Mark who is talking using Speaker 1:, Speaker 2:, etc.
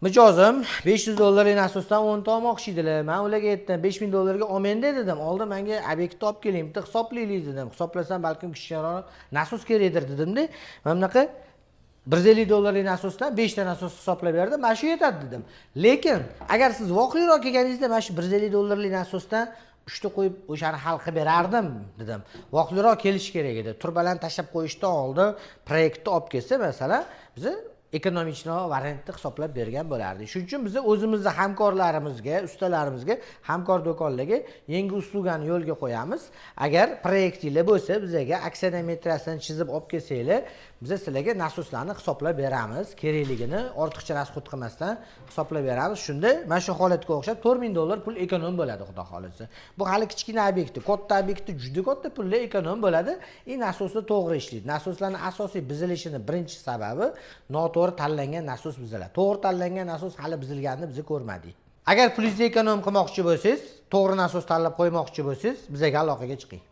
Speaker 1: Mijozim 500 dollarlik nasosdan 10 ta olmoqchi edilar. Men ularga aytdim, 5000 dollarga olmanda dedim. Oldin menga obyektni olib keling, bitta hisoblaylik dedim. Hisoblasam balkim kichikroq nasos kerakdir dedimda. Mana bunaqa 150 dollarlik nasosdan 5 ta nasos hisoblab berdi. Mana shu yetadi dedim. Lekin agar siz voqeroq kelganingizda mana shu 150 dollarlik nasosdan 3 ta qo'yib o'shani hal qilib berardim dedim. Voqeroq kelish kerak edi. Turbalarni tashlab qo'yishdan oldin proyektni olib kelsa, masalan, biz ekonomichroq variantni hisoblab bergan bo'lardik. Shuning uchun biz o'zimizning hamkorlarimizga, ustalarimizga, hamkor do'konlarga yangi uslugani yo'lga qo'yamiz. Agar proyektinglar bo'lsa, bizga aksiyometriyasini chizib olib kelsanglar, biz sizlarga nasoslarni hisoblab beramiz. Kerakligini ortiqcha rasxod qilmasdan hisoblab beramiz. Shunda mana shu holatga o'xshab 4000 dollar pul ekonom bo'ladi, xudo xolisa. Bu hali kichkina obyekt, katta obyektda juda katta pullar ekonom bo'ladi. Nasosni to'g'ri ishlaydi. Nasoslarning asosiy buzilishining birinchi sababi to'g'ri tanlangan nasos buziladi. To'g'ri tanlangan nasos hali buzilganini biz ko'rmadik. Agar pulingizni ekonom qilmoqchi bo'lsangiz, to'g'ri nasos tanlab qo'ymoqchi bo'lsangiz, bizga aloqaga chiqing.